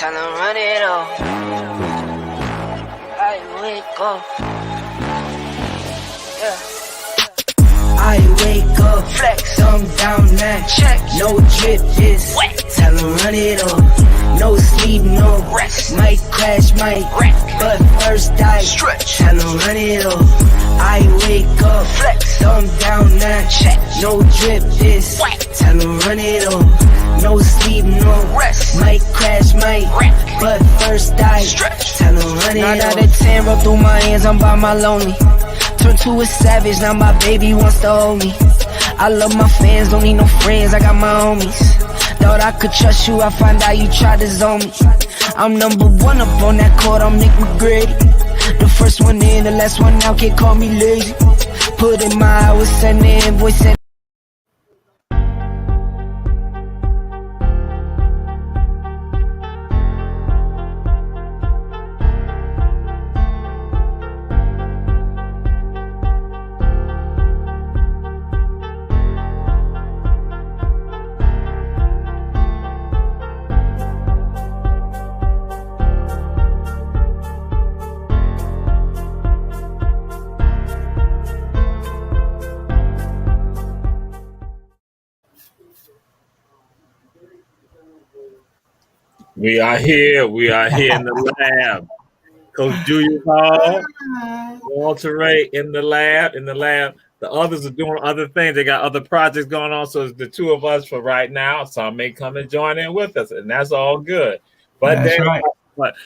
Tell them run it up. I wake up. Yeah. I wake up, flex, thumb down now, check, no drip, just wet. Tell them run it up, no sleep, no rest, might crash, might wreck, but first I stretch, tell them run it up. I wake up, flex, thumb down now, check, no drip, just wet. Tell them run it up, no sleep, no rest, might crash, might wreck, but first I stretch, tell them run it up. 9 out of 10, roll through my hands, I'm by my lonely. Turned to a savage, now my baby wants to hold me. I love my fans, don't need no friends, I got my homies. Thought I could trust you, I find out you tried to zone me. I'm number one up on that court, I'm Nick McGrady. The first one in, the last one out, can't call me lazy. Put in my hours, send the invoice, send. We are here in the lab. Coach Julius Hall, Walter Ray in the lab. The others are doing other things. They got other projects going on. So it's the two of us for right now. Some may come and join in with us, and that's all good. But that's then, right. But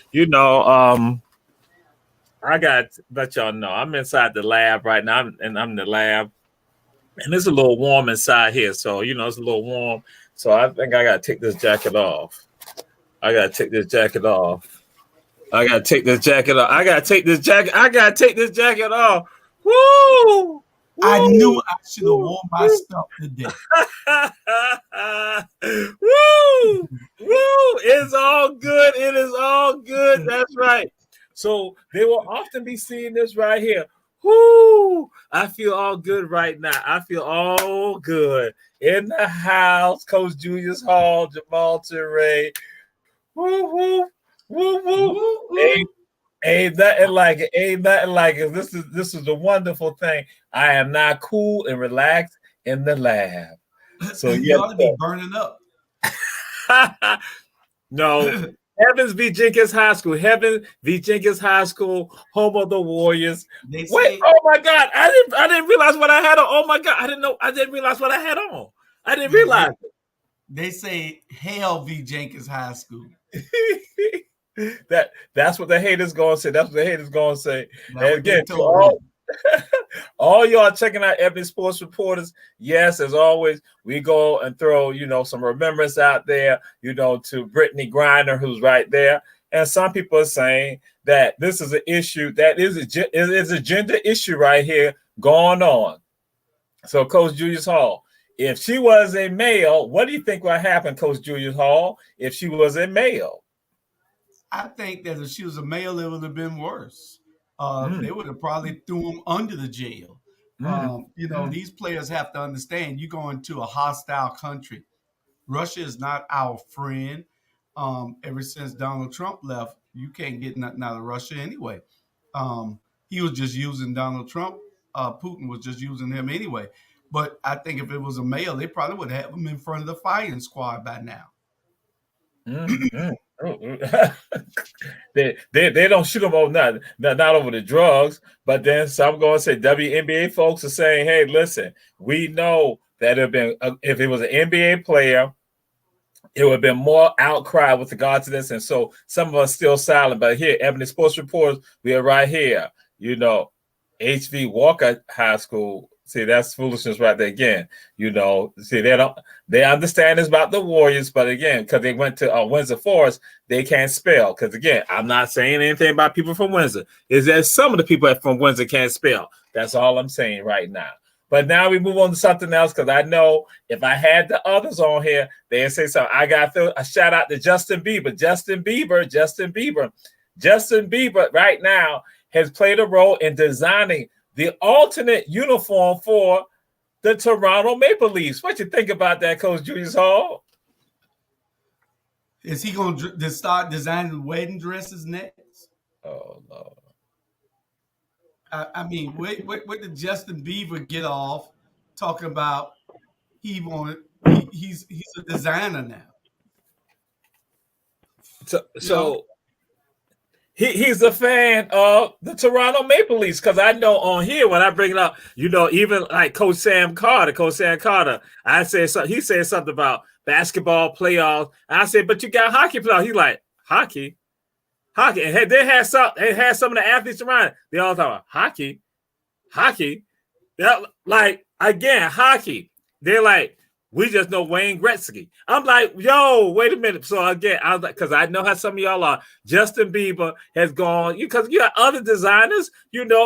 I got to let y'all know I'm inside the lab right now, and I'm in the lab, and it's a little warm inside here. So it's a little warm. So I think I got to take this jacket off. I gotta take this jacket off. Woo! I knew I should have worn my stuff today. Woo! It's all good. It is all good. That's right. So they will often be seeing this right here. Woo! I feel all good right now. I feel all good. In the house, Coach Julius Hall, Jamal Ture. Woo, woo, woo, woo. Ain't nothing like it. This is the wonderful thing. I am not cool and relaxed in the lab. So you ought to be burning up. No. Heavens v. Jenkins High School. Home of the Warriors. Oh my God. I didn't realize what I had on. Oh my God. I didn't realize what I had on. I didn't realize it. They say Hell v. Jenkins High School. That's what the haters gonna say. And again, to all y'all checking out Ebony Sports Reporters. Yes, as always, we go and throw some remembrance out there, to Brittany Griner, who's right there. And some people are saying that this is an issue that is a gender issue right here going on. So, Coach Julius Hall, if she was a male, what do you think would happen, Coach Julius Hall, if she was a male? I think that if she was a male, it would have been worse. They would have probably threw him under the jail. These players have to understand you go into a hostile country. Russia is not our friend. Ever since Donald Trump left, you can't get nothing out of Russia anyway. He was just using Donald Trump. Putin was just using him anyway. But I think if it was a male, they probably would have him in front of the firing squad by now. They don't shoot them over not over the drugs, but then some going to say WNBA folks are saying, hey, listen, we know that if it was an NBA player, it would have been more outcry with regard to this, and so some of us still silent. But here, Ebony Sports Reporters, we are right here. HV Walker High School. See, that's foolishness right there again. See, they understand it's about the Warriors, but again, because they went to Windsor Forest, they can't spell. Because again, I'm not saying anything about people from Windsor. Is that some of the people from Windsor can't spell. That's all I'm saying right now. But now we move on to something else, because I know if I had the others on here, they'd say something. I got to throw a shout out to Justin Bieber. Justin Bieber right now has played a role in designing the alternate uniform for the Toronto Maple Leafs. What you think about that, Coach Julius Hall? Is he going to start designing wedding dresses next? Oh Lord. I mean, what did Justin Bieber get off talking about? He's a designer now. So he's a fan of the Toronto Maple Leafs, because I know on here when I bring it up, even like Coach Sam Carter, I said something. He said something about basketball playoffs. I said, but you got hockey playoffs. He's like, hockey, and they had some of the athletes around. They all talk about hockey. They're like, again, hockey. They're like, we just know Wayne Gretzky. I'm like, yo, wait a minute. So again, I was like, because I know how some of y'all are. Justin Bieber has gone, because you got other designers,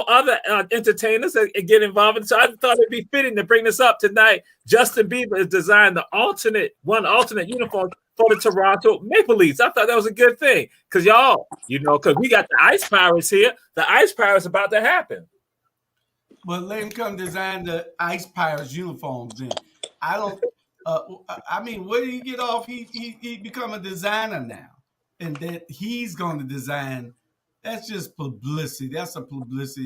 other entertainers that get involved. So I thought it'd be fitting to bring this up tonight. Justin Bieber has designed the alternate uniform for the Toronto Maple Leafs. I thought that was a good thing, because y'all, because we got the Ice Pirates here. The Ice Pirates about to happen. Well, let him come design the Ice Pirates uniforms then. I don't. I mean, where did he get off? He become a designer now, and that he's going to design. That's just publicity. That's a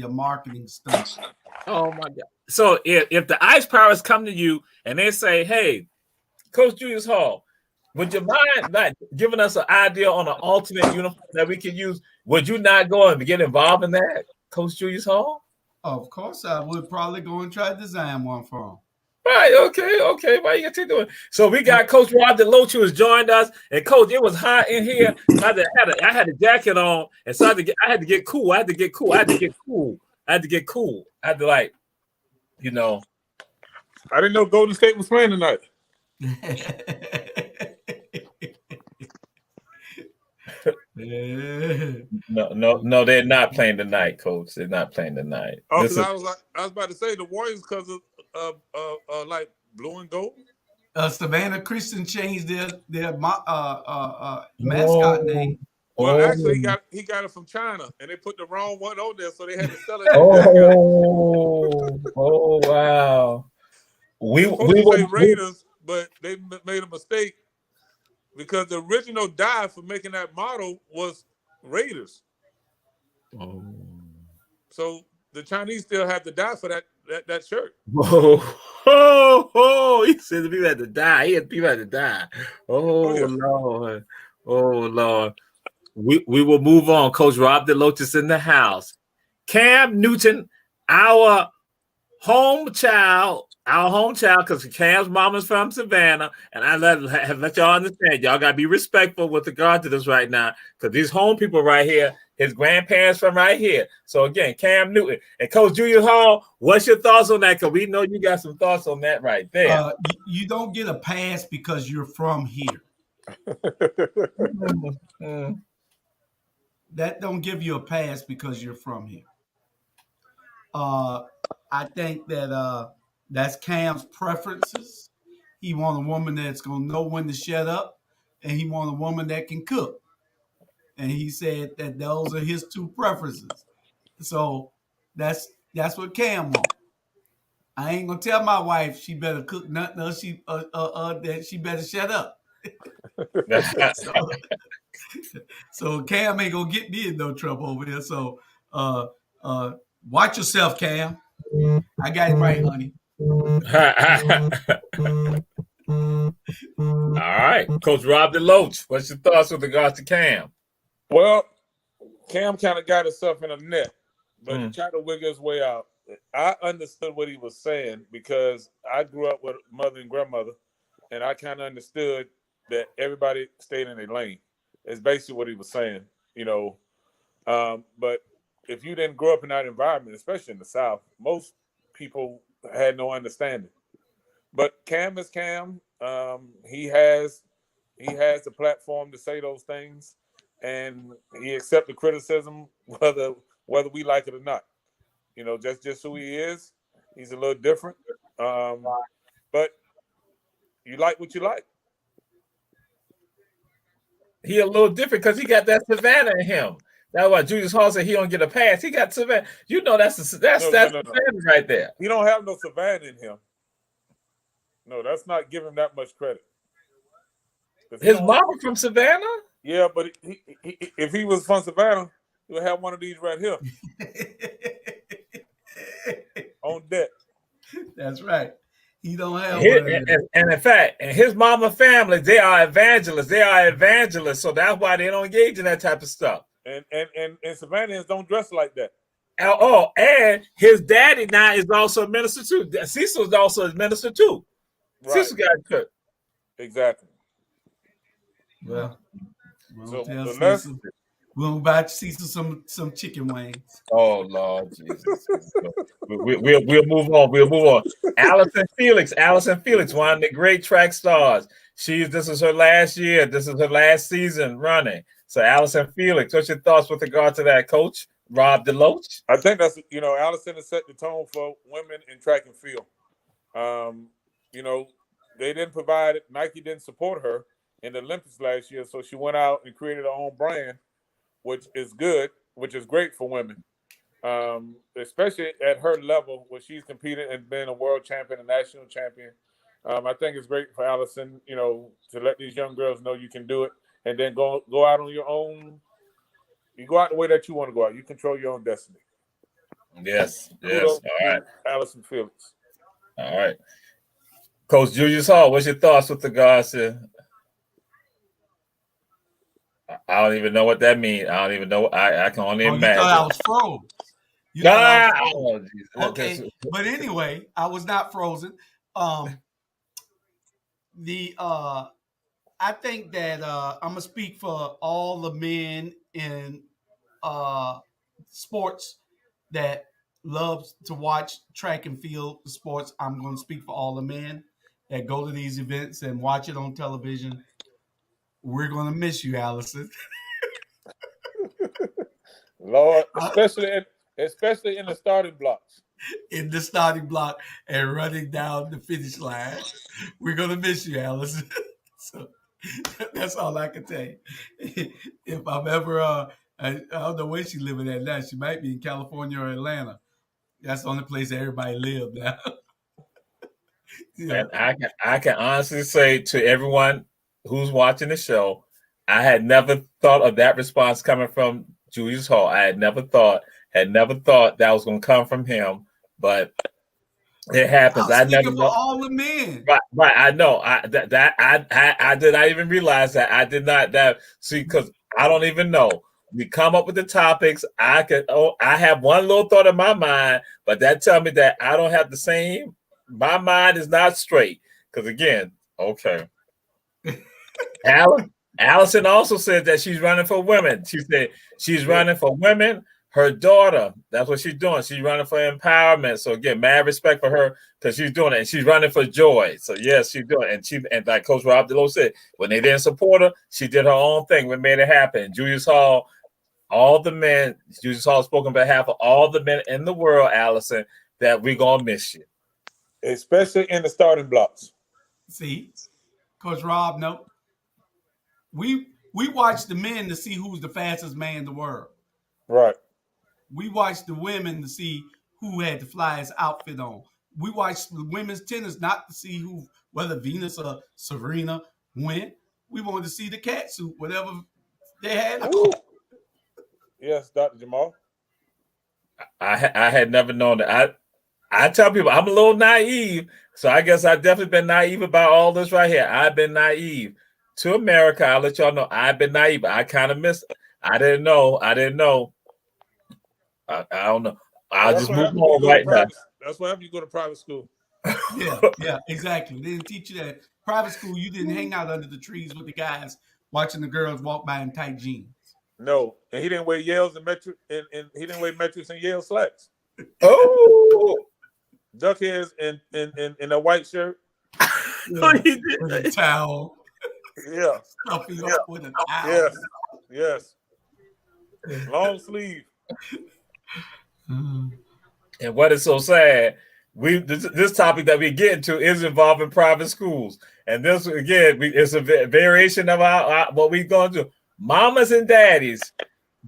marketing stunt. Oh my God! So if the Ice Pirates come to you and they say, "Hey, Coach Julius Hall, would you mind not giving us an idea on an alternate uniform that we can use?" Would you not go and get involved in that, Coach Julius Hall? Of course, I would probably go and try to design one for him. Right, okay. Why you keep doing? So we got Coach Rob DeLoach who has joined us, and Coach, it was hot in here. I had a jacket on, and so I had to get cool. I had to get cool. I had to like, I didn't know Golden State was playing tonight. No, they're not playing tonight, Coach. They're not playing tonight. Oh, I was about to say the Warriors because of like blue and gold. Savannah Christian changed their mascot name. Well, actually, he got it from China, and they put the wrong one on there, so they had to sell it. Oh, wow. We say Raiders, but they made a mistake because the original dye for making that model was Raiders. Oh. So the Chinese still had the dye for that shirt. He said the people had to die. He had people had to die. Lord. We will move on. Coach Rob DeLoach is in the house. Cam Newton, our home child, because Cam's mom is from Savannah, and I let y'all understand. Y'all gotta be respectful with regard to this right now, because these home people right here, his grandparents from right here. So again, Cam Newton and Coach Julius Hall, what's your thoughts on that? Because we know you got some thoughts on that right there. You don't get a pass because you're from here. That don't give you a pass because you're from here. I think that that's Cam's preferences. He want a woman that's gonna know when to shut up, and he want a woman that can cook. And he said that those are his two preferences. So that's what Cam wants. I ain't gonna tell my wife she better cook nothing else. That she better shut up. So Cam ain't gonna get me in no trouble over there. So watch yourself, Cam. I got it right, honey. All right, Coach Rob DeLoach, what's your thoughts with regards to Cam? Well, Cam kind of got himself in a net, but he tried to wiggle his way out. I understood what he was saying because I grew up with mother and grandmother, and I kind of understood that everybody stayed in their lane. It's basically what he was saying, But if you didn't grow up in that environment, especially in the South, most people had no understanding. But Cam is Cam. He has the platform to say those things, and he accepts the criticism whether we like it or not. Just who he is. He's a little different, but you like what you like. He a little different because he got that Savannah in him. That's why Julius Hall said he don't get a pass. He got Savannah. That's Savannah right there. He don't have no Savannah in him. No, that's not giving him that much credit. His mama from Savannah? Yeah, but if he was from Savannah, he would have one of these right here on deck. That's right. He don't have and in fact, and his mama family, they are evangelists. They are evangelists, so that's why they don't engage in that type of stuff. And Savannahans don't dress like that. Oh, and his daddy now is also a minister too. Cecil's also a minister too. Right. Cecil got cut. Exactly. Well, so we'll buy Cecil some chicken wings. Oh Lord Jesus. We'll move on. We'll move on. Allison Felix, one of the great track stars. This is her last year. This is her last season running. So Allison Felix, what's your thoughts with regard to that, Coach Rob DeLoach? I think that's Allison has set the tone for women in track and field. They didn't provide it. Nike didn't support her in the Olympics last year, so she went out and created her own brand, which is good, which is great for women, especially at her level where she's competed and been a world champion, a national champion. I think it's great for Allison, to let these young girls know you can do it, and then go out on your own. You go out the way that you want to go out. You control your own destiny. Yes. All right. Allison Felix. All right. Coach Julius Hall, what's your thoughts with regards to? I don't even know what that means. I don't even know. I can only imagine. You thought I was frozen. Okay, but anyway, I was not frozen. I think that I'm gonna speak for all the men in sports that loves to watch track and field sports. I'm gonna speak for all the men that go to these events and watch it on television. We're gonna miss you, Allison. Lord, especially in the starting blocks. In the starting block and running down the finish line. We're gonna miss you, Allison. So that's all I can tell you. If I'm ever I don't know where she's living at now. She might be in California or Atlanta. That's the only place that everybody lives now. And I can honestly say to everyone who's watching the show, I had never thought of that response coming from Julius Hall. I had never thought that was going to come from him, but it happens. I never know. All the men, right. I know. I did not even realize that. I did not because I don't even know. We come up with the topics. I have one little thought in my mind, but that tells me that I don't have the same. My mind is not straight because again, okay. Allison also said that she's running for women. She said she's running for women. Her daughter, that's what she's doing. She's running for empowerment. So again, mad respect for her because she's doing it. And she's running for joy. So yes, she's doing it. And like Coach Rob DeLoach said, when they didn't support her, she did her own thing. We made it happen. Julius Hall, Julius Hall spoke on behalf of all the men in the world, Allison, that we're gonna miss you. Especially in the starting blocks. See, Coach Rob, no. We watch the men to see who's the fastest man in the world. Right. We watch the women to see who had the flyest outfit on. We watch the women's tennis not to see whether Venus or Serena went. We wanted to see the cat suit, whatever they had on. Yes, Dr. Jamal. I had never known that. I tell people I'm a little naive, so I guess I've definitely been naive about all this right here. I've been naive to America. I'll let y'all know I've been naive, but I kind of missed. I didn't know. I don't know. I'll just move on right now. That's what happens. You go to private school. Yeah, exactly. They didn't teach you that. Private school, you didn't hang out under the trees with the guys watching the girls walk by in tight jeans. No, and he didn't wear Yales and Metro, and he didn't wear Metrics and Yale slacks. Oh, duck hairs in a white shirt. With a towel. Yeah. Stuffing up with a towel. Yes. Long sleeve. And what is so sad, this topic that we get into is involving private schools, and this again it's a variation of our what we're going to do. Mamas and daddies,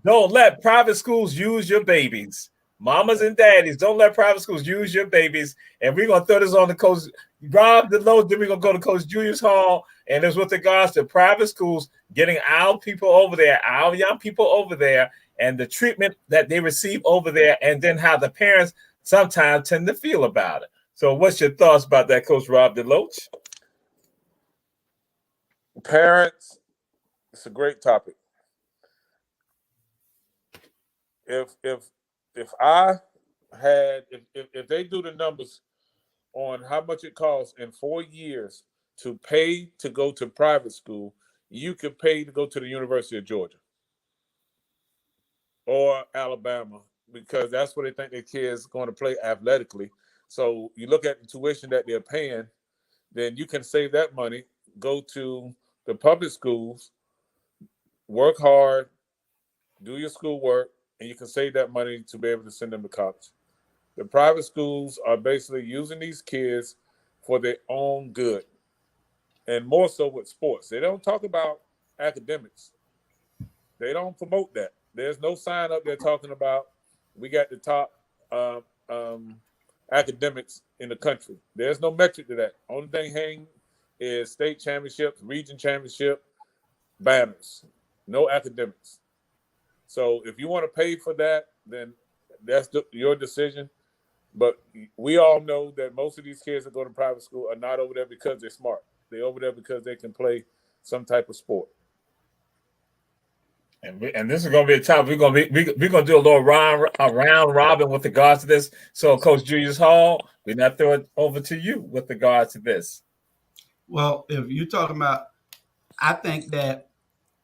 don't let private schools use your babies. Mamas and daddies, don't let private schools use your babies. And we're gonna throw this on the Coach Rob DeLoach. Then we're gonna go to Coach Julius Hall, and it's with regards to private schools getting our people over there, our young people over there, and the treatment that they receive over there, and then how the parents sometimes tend to feel about it. So, what's your thoughts about that, Coach Rob DeLoach? Parents, it's a great topic. If they do the numbers on how much it costs in 4 years to pay to go to private school, you could pay to go to the University of Georgia or Alabama, because that's where they think their kids going to play athletically. So you look at the tuition that they're paying, then you can save that money, go to the public schools, work hard, do your schoolwork, and you can save that money to be able to send them to college. The private schools are basically using these kids for their own good, and more so with sports. They don't talk about academics. They don't promote that. There's no sign up there talking about we got the top academics in the country. There's no metric to that. Only thing hanging is state championships, region championship, banners. No academics. So if you want to pay for that, then that's your decision. But we all know that most of these kids that go to private school are not over there because they're smart. They're over there because they can play some type of sport. And this is going to be a topic. We're going to do a little round robin with regards to this. So, Coach Julius Hall, we're not throw it over to you with regards to this. Well, if you're talking about, I think that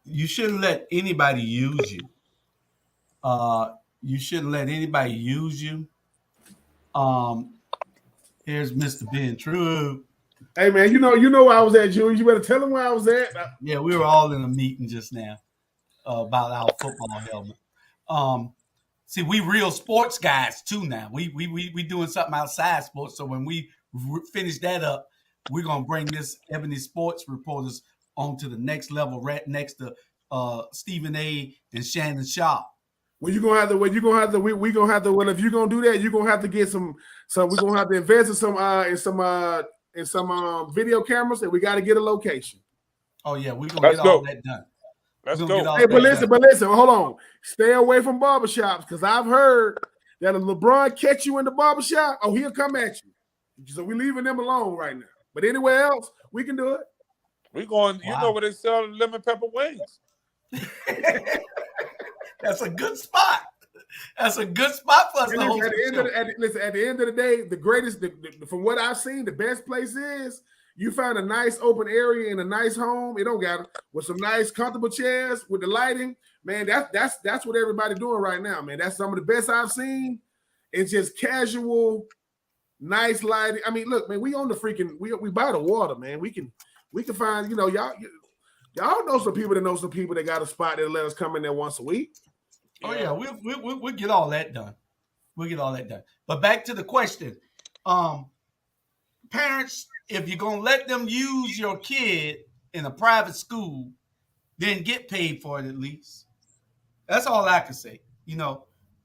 you shouldn't let anybody use you. You shouldn't let anybody use you. Here's Mr. Ben True. Hey man, you know where I was at, Julius. You better tell him where I was at. Yeah, we were all in a meeting just now about our football helmet. See, we real sports guys too now. We doing something outside sports. So when we finish that up, we're gonna bring this Ebony Sports Reporters on to the next level, right next to Stephen A. and Shannon Sharp. Well, if you're gonna do that, you're gonna have to get some. We're gonna have to invest in some video cameras, and we got to get a location. Oh yeah, we're gonna get all that done. Let's go. Hey, but listen, hold on. Stay away from barbershops, because I've heard that if LeBron catch you in the barbershop, he'll come at you. So we're leaving them alone right now. But anywhere else, we can do it. We're going. Wow. You know where they sell lemon pepper wings. That's a good spot. That's a good spot for us to host. At the end of the day, the greatest, from what I've seen, the best place is you find a nice open area in a nice home. It don't got with some nice comfortable chairs with the lighting. Man, that's what everybody's doing right now, man. That's some of the best I've seen. It's just casual, nice lighting. I mean, look, man, we on the freaking we by the water, man. We can find, y'all know some people that got a spot that let us come in there once a week. Oh yeah, we'll get all that done. We'll get all that done. But back to the question, parents, if you're gonna let them use your kid in a private school, then get paid for it at least. That's all I can say.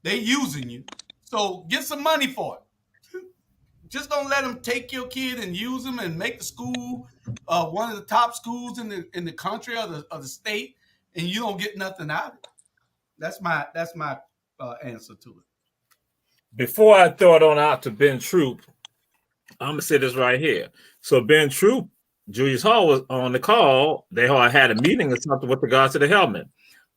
They using you, so get some money for it. Just don't let them take your kid and use them and make the school one of the top schools in the country or the state, and you don't get nothing out of it. That's my answer to it. Before I throw it on out to Ben Troop, I'm gonna say this right here. So Ben Troop, Julius Hall was on the call. They all had a meeting or something with regards to the helmet.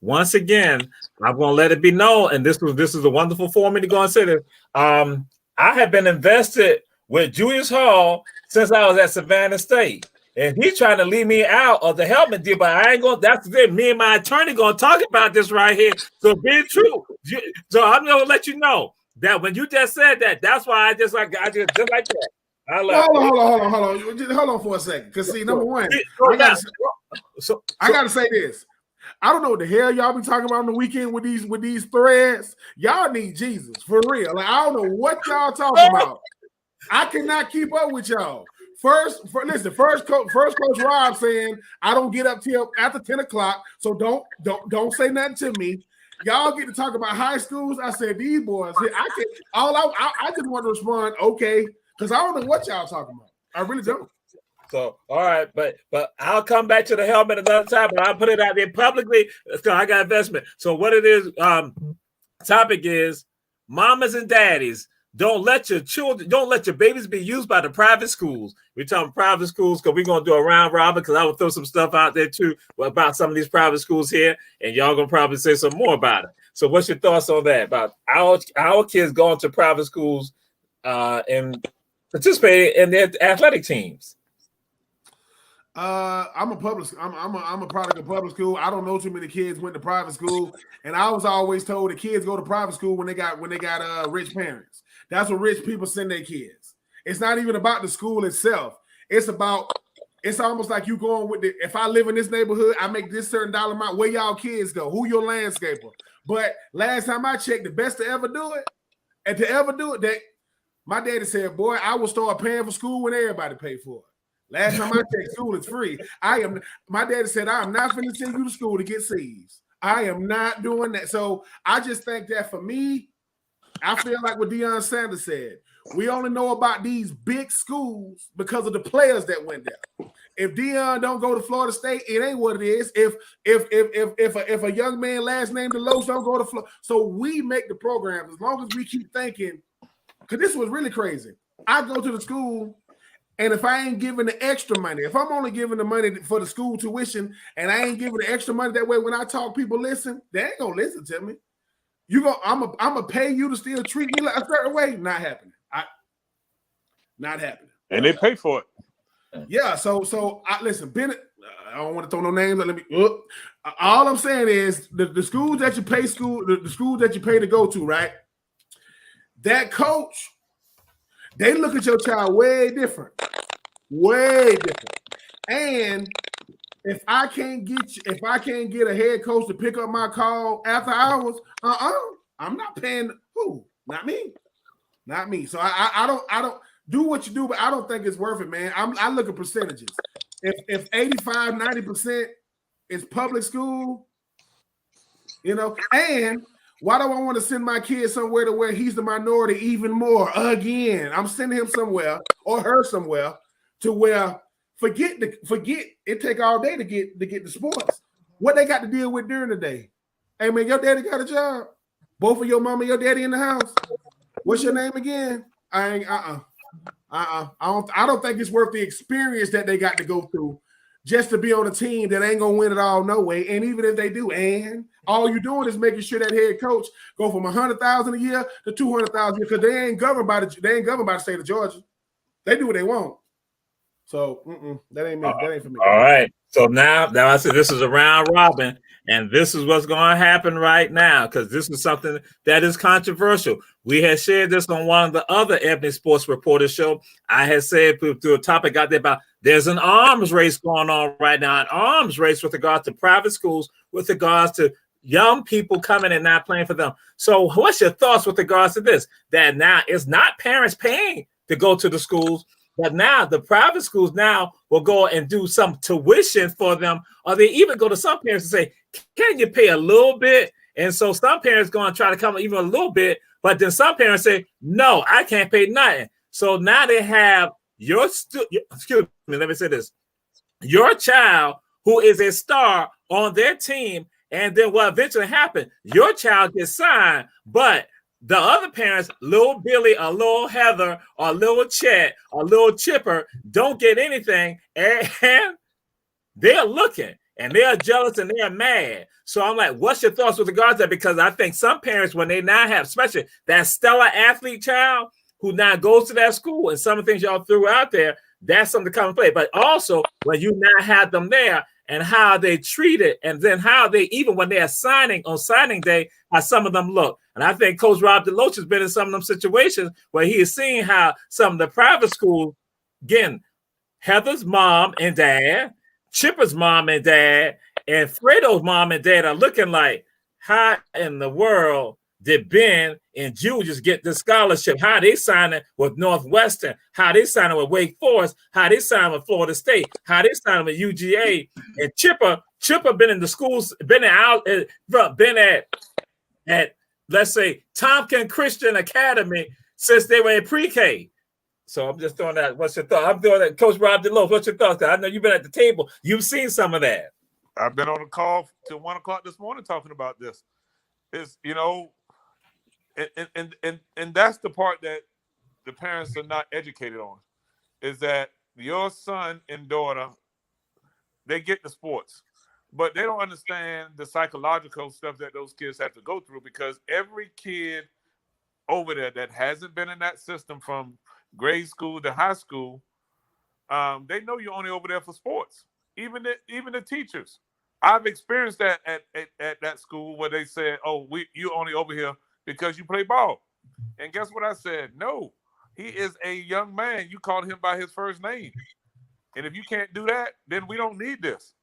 Once again, I'm gonna let it be known, and this is a wonderful for me to go and say this. I have been invested with Julius Hall since I was at Savannah State. And he's trying to leave me out of the helmet deal, but I ain't going. That's it. Me and my attorney going to talk about this right here. So be true. So I'm going to let you know that when you just said that, that's why I just like that. Hold on for a second. Because see, number one, I got to say this. I don't know what the hell y'all be talking about on the weekend with these threads. Y'all need Jesus for real. Like I don't know what y'all talking about. I cannot keep up with y'all. First Coach Rob saying I don't get up till after 10 o'clock, so don't say nothing to me. y'all get to talk about high schools. I said, these boys, I just want to respond, okay, because I don't know what y'all talking about. I really don't. So, all right, but I'll come back to the helmet another time, but I'll put it out there publicly. So I got investment. So what it is, topic is mamas and daddies. Don't let your babies be used by the private schools. We're talking private schools because we're going to do a round robin because I will throw some stuff out there too about some of these private schools here, and y'all going to probably say some more about it. So what's your thoughts on that, about our kids going to private schools and participating in their athletic teams? I'm a product of public school. I don't know too many kids went to private school, and I was always told the kids go to private school when they got rich parents. That's what rich people send their kids. It's not even about the school itself. It's almost like you going with if I live in this neighborhood, I make this certain dollar amount. Where y'all kids go? Who your landscaper? But last time I checked, the best to ever do it, that my daddy said, boy, I will start paying for school when everybody pay for it. Last time I checked, school is free. My daddy said, I am not finna send you to school to get C's. I am not doing that. So I just think that for me, I feel like what Deion Sanders said, we only know about these big schools because of the players that went there. If Deion don't go to Florida State, it ain't what it is. If a young man last name Deloach don't go to Florida, so we make the programs as long as we keep thinking. Because this was really crazy. I go to the school, and if I ain't giving the extra money, if I'm only giving the money for the school tuition, and I ain't giving the extra money, that way when I talk, people listen. They ain't gonna listen to me. I'm gonna pay you to still treat me like a certain way. Not happening. Not happening. And they pay for it. Yeah. So listen, Bennett. I don't want to throw no names. Let me. All I'm saying is the schools that you pay the schools that you pay to go to, right? That coach, they look at your child way different. And if I can't get a head coach to pick up my call after hours, I'm not paying who? Not me. So I don't do what you do, but I don't think it's worth it, man. I look at percentages. If 85, 90% is public school, and why do I want to send my kid somewhere to where he's the minority even more? Again, I'm sending him somewhere or her somewhere to where forget it take all day to get the sports. What they got to deal with during the day? Hey man, your daddy got a job. Both of your mama and your daddy in the house. What's your name again? I don't think it's worth the experience that they got to go through just to be on a team that ain't gonna win it all no way. And even if they do, and all you're doing is making sure that head coach go from $100,000 a year to $200,000 because they ain't governed by the state of Georgia. They do what they want. So that ain't me. That ain't for me. All right. So now I said this is a round robin, and this is what's going to happen right now because this is something that is controversial. We had shared this on one of the other Ebony Sports Reporters show. I had said through a topic out there about there's an arms race going on right now, an arms race with regards to private schools, with regards to young people coming and not playing for them. So what's your thoughts with regards to this? That now it's not parents paying to go to the schools, but now the private schools now will go and do some tuition for them, or they even go to some parents and say, can you pay a little bit? And so some parents going to try to come even a little bit, but then some parents say, no, I can't pay nothing. So now they have excuse me, let me say this. Your child who is a star on their team, and then what eventually happened, your child gets signed, but the other parents, little Billy or little Heather or little Chet or little Chipper, don't get anything, and they're looking and they're jealous and they're mad. So I'm like, what's your thoughts with regards to that? Because I think some parents, when they now have, especially that stellar athlete child who now goes to that school, and some of the things y'all threw out there, that's something to come and play. But also when you now have them there, and how they treat it, and then how they, even when they're signing on signing day, how some of them look. And I think Coach Rob DeLoach has been in some of them situations where he is seeing how some of the private schools, again, Heather's mom and dad, Chipper's mom and dad, and Fredo's mom and dad are looking like, how in the world did Ben and Julius get this scholarship? How they signing with Northwestern? How they signing with Wake Forest? How they signing with Florida State? How they signing with UGA? And Chipper been in the schools, been at at, let's say, Tompkins Christian Academy since they were in pre-K. So I'm just throwing that. What's your thought? I'm doing that. Coach Rob DeLoach, what's your thoughts? I know you've been at the table. You've seen some of that. I've been on a call till 1 o'clock this morning talking about this. It's, you know, and that's the part that the parents are not educated on, is that your son and daughter, they get the sports, but they don't understand the psychological stuff that those kids have to go through, because every kid over there that hasn't been in that system from grade school to high school, they know you're only over there for sports. Even the teachers. I've experienced that at that school where they said, "Oh, you only over here because you play ball." And guess what I said? No, he is a young man. You called him by his first name, and if you can't do that, then we don't need this.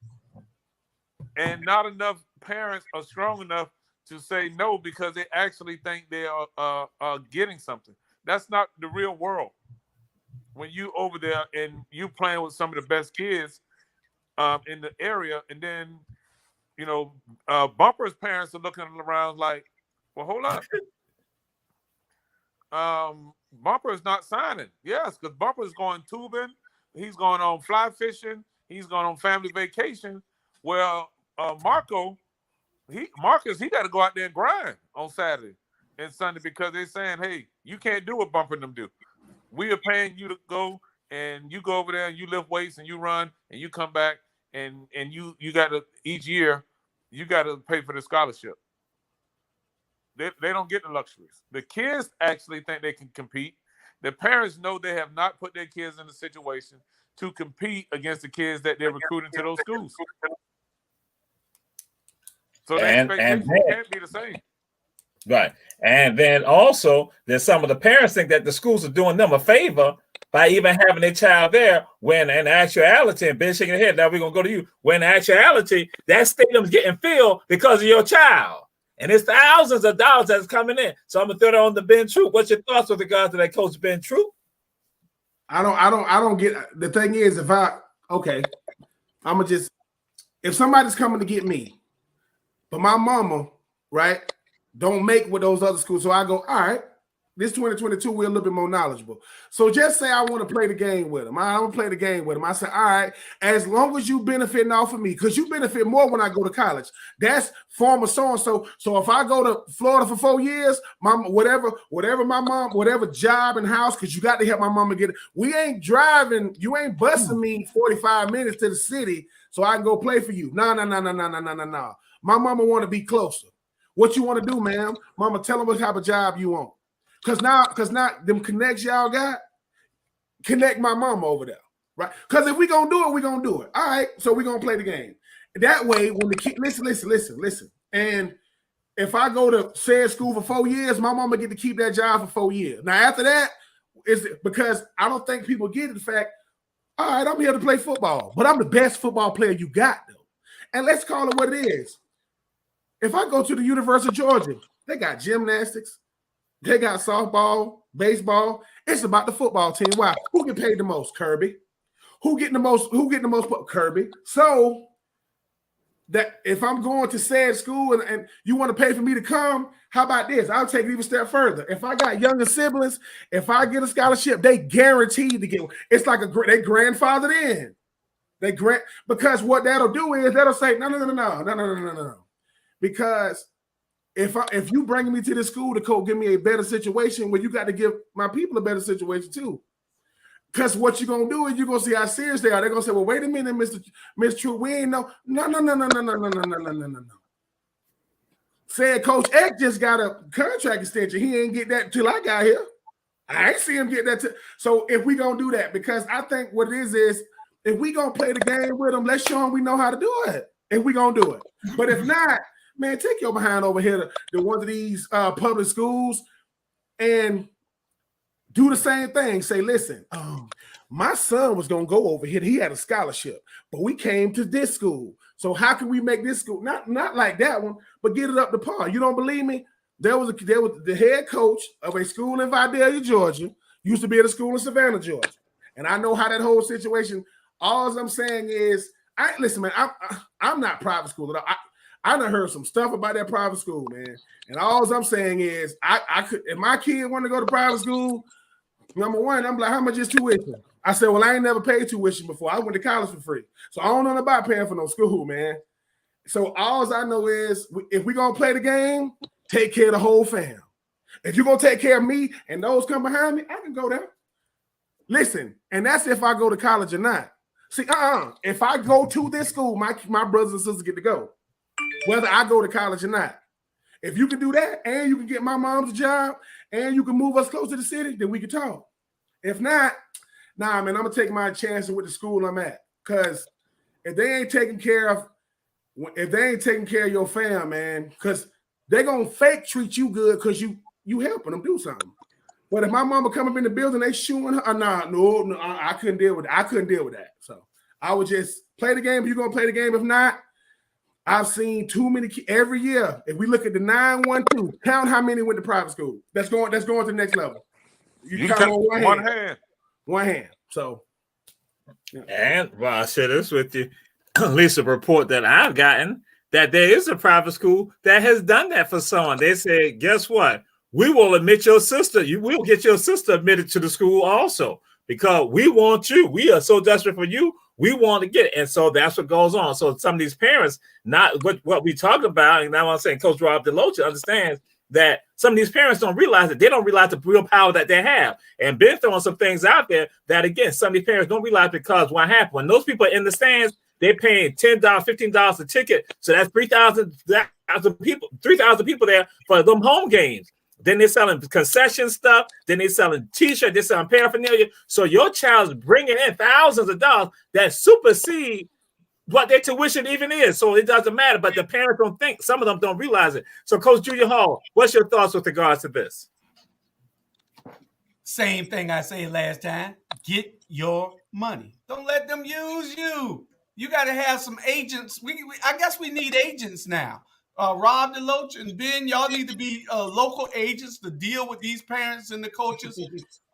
And not enough parents are strong enough to say no, because they actually think they are getting something. That's not the real world. When you over there and you playing with some of the best kids in the area, and then, you know, Bumper's parents are looking around like, well, hold up. Bumper is not signing. Yes, because Bumper is going tubing. He's going on fly fishing. He's going on family vacation. Well, Marcus, he got to go out there and grind on Saturday and Sunday, because they're saying, hey, you can't do what Bumper and them do. We are paying you to go, and you go over there and you lift weights and you run and you come back, and you got to, each year you got to pay for the scholarship. They don't get the luxuries. The kids actually think they can compete. The parents know they have not put their kids in a situation to compete against the kids that they're recruiting to those schools. So the expectation can't be the same. Right. And then also, there's some of the parents think that the schools are doing them a favor by even having their child there, when in actuality, and Ben shaking your head, now we're going to go to you, when in actuality, that stadium's getting filled because of your child. And it's thousands of dollars that's coming in. So I'm going to throw that on to Ben Troop. What's your thoughts with regard to that, Coach Ben Troop? I don't get, the thing is, if somebody's coming to get me, but my mama, right, don't make with those other schools. So I go, all right, this 2022, we're a little bit more knowledgeable. So just say I want to play the game with them. I want to play the game with them. I say, all right, as long as you benefiting off of me, because you benefit more when I go to college. That's former so-and-so. So if I go to Florida for 4 years, whatever my mom, whatever job and house, because you got to help my mama get it. We ain't driving, you ain't busting me 45 minutes to the city so I can go play for you. No. My mama want to be closer. What you want to do, ma'am? Mama, tell them what type of job you want. Because now them connects y'all got, connect my mama over there, right? Because if we gonna do it, we gonna do it. All right, so we gonna play the game. That way, when the kid, listen. And if I go to said school for 4 years, my mama get to keep that job for 4 years. Now after that, is because I don't think people get the fact, all right, I'm here to play football, but I'm the best football player you got, though. And let's call it what it is. If I go to the University of Georgia, they got gymnastics, they got softball, baseball. It's about the football team. Why? Who get paid the most? Kirby. Who getting the most? Kirby. So that if I'm going to said school and you want to pay for me to come, how about this? I'll take it even a step further. If I got younger siblings, if I get a scholarship, they guaranteed to get one. It's like they grandfathered in. Because what that'll do is that'll say no. Because if you bring me to this school to give me a better situation, well, you got to give my people a better situation too. Because what you're gonna do is you're gonna see how serious they are. They're gonna say, "Well, wait a minute, Mr. True, we ain't no." Said Coach X just got a contract extension. He ain't get that until I got here. I ain't see him get that. So if we gonna do that, because I think what it is if we gonna play the game with them, let's show them we know how to do it. If we gonna do it, but if not. Man, take your behind over here to one of these public schools and do the same thing. Say, listen, my son was going to go over here. He had a scholarship, but we came to this school. So how can we make this school, not like that one, but get it up to par? You don't believe me? There was the head coach of a school in Vidalia, Georgia, used to be at a school in Savannah, Georgia. And I know how that whole situation, all I'm saying is, listen, man, I'm not private school at all. I done heard some stuff about that private school, man. And all I'm saying is, I could, if my kid want to go to private school, number one, I'm like, how much is tuition? I said, well, I ain't never paid tuition before. I went to college for free. So I don't know about paying for no school, man. So all I know is if we're going to play the game, take care of the whole fam. If you're going to take care of me and those come behind me, I can go there. Listen, and that's if I go to college or not. See, if I go to this school, my brothers and sisters get to go, whether I go to college or not. If you can do that and you can get my mom's a job and you can move us close to the city, then we can talk. If not, nah, man, I'm going to take my chances with the school I'm at. Because if they ain't taking care of your fam, man, because they're going to fake treat you good because you helping them do something. But if my mama come up in the building, they shooing her, no, I couldn't deal with it. I couldn't deal with that. So I would just play the game. If you're going to play the game, if not, I've seen too many every year. If we look at the 9-1-2, count how many went to private school. That's going to the next level. You count on one hand. One hand. So, yeah. And well, I share this with you. At least a report that I've gotten that there is a private school that has done that for someone. They said, guess what? We will admit your sister. You will get your sister admitted to the school also because we want you. We are so desperate for you. We want to get it. And so that's what goes on. So some of these parents, not what we talk about, and now I'm saying Coach Rob DeLoach understands that some of these parents don't realize that they don't realize the real power that they have. And been throwing some things out there that, again, some of these parents don't realize because what happened, when those people are in the stands, they're paying $10, $15 a ticket. So that's 3,000 people there for them home games. Then they're selling concession stuff. Then they're selling T-shirts. They're selling paraphernalia. So your child's bringing in thousands of dollars that supersede what their tuition even is. So it doesn't matter. But the parents don't think. Some of them don't realize it. So Coach Julia Hall, what's your thoughts with regards to this? Same thing I said last time. Get your money. Don't let them use you. You got to have some agents. I guess we need agents now. Rob DeLoach and Ben, y'all need to be local agents to deal with these parents and the coaches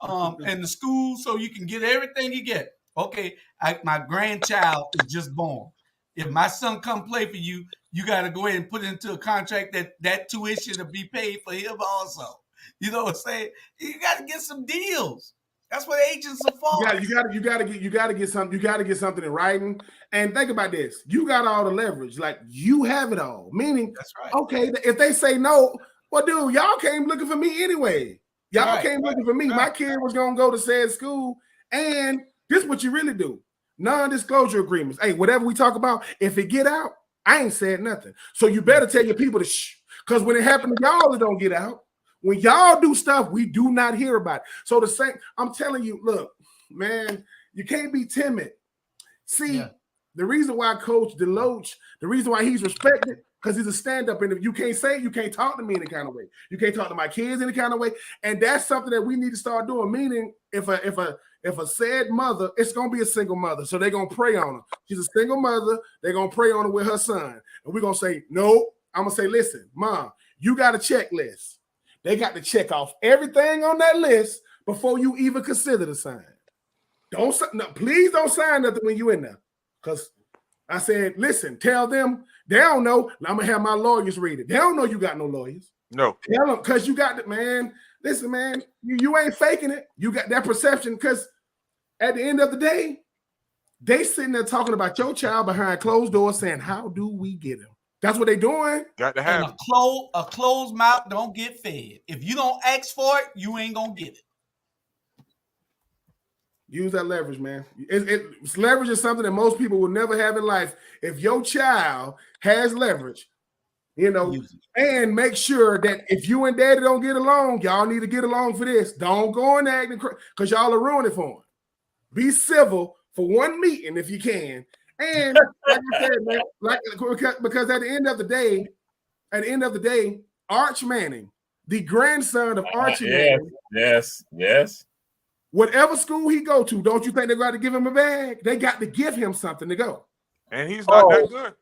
and the schools so you can get everything you get. Okay, my grandchild is just born. If my son come play for you, you got to go ahead and put into a contract that tuition to be paid for him also. You know what I'm saying? You got to get some deals. That's what agents are for. You got to get something. You got to get something in writing. And think about this: you got all the leverage. Like you have it all. Meaning, that's right. Okay, if they say no, well, dude, y'all came looking for me anyway. Y'all came looking for me. Right. My kid was gonna go to said school, and this is what you really do: non-disclosure agreements. Hey, whatever we talk about, if it get out, I ain't said nothing. So you better tell your people to shh, because when it happened to y'all, it don't get out. When y'all do stuff, we do not hear about it. So the same, I'm telling you, look, man, you can't be timid. See, the reason why Coach DeLoach, the reason why he's respected, because he's a stand-up, and if you can't say it, you can't talk to me any kind of way. You can't talk to my kids any kind of way. And that's something that we need to start doing. Meaning, if a sad mother, it's gonna be a single mother, so they're gonna pray on her. She's a single mother, they're gonna pray on her with her son. And we're gonna say, no, I'm gonna say, listen, Mom, you got a checklist. They got to check off everything on that list before you even consider the sign. Please don't sign nothing when you in there. Because I said, listen, tell them, they don't know. I'm going to have my lawyers read it. They don't know you got no lawyers. No. Tell them, because you got it, man. Listen, man, you ain't faking it. You got that perception because at the end of the day, they sitting there talking about your child behind closed doors saying, how do we get him? That's what they doing. Got to have a closed mouth don't get fed. If you don't ask for it, you ain't gonna get it. Use that leverage, man. Leverage is something that most people will never have in life. If your child has leverage, and make sure that if you and daddy don't get along, y'all need to get along for this. Don't go and act because y'all are ruining it for them. Be civil for one meeting if you can. And like I said, man, because at the end of the day, Arch Manning, the grandson of Archie Manning, yes. Whatever school he go to, don't you think they got to give him a bag? They got to give him something to go. And he's not that good.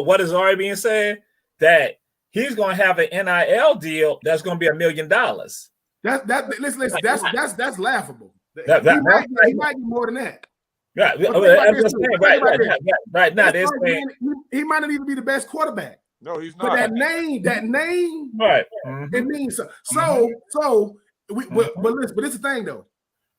What is already being said? That he's going to have an NIL deal that's going to be $1 million. Listen, that's laughable. He might get more than that. Yeah, right now they're saying he might not even be the best quarterback. No, he's not. But that name, right. It means so. But listen, but it's the thing though.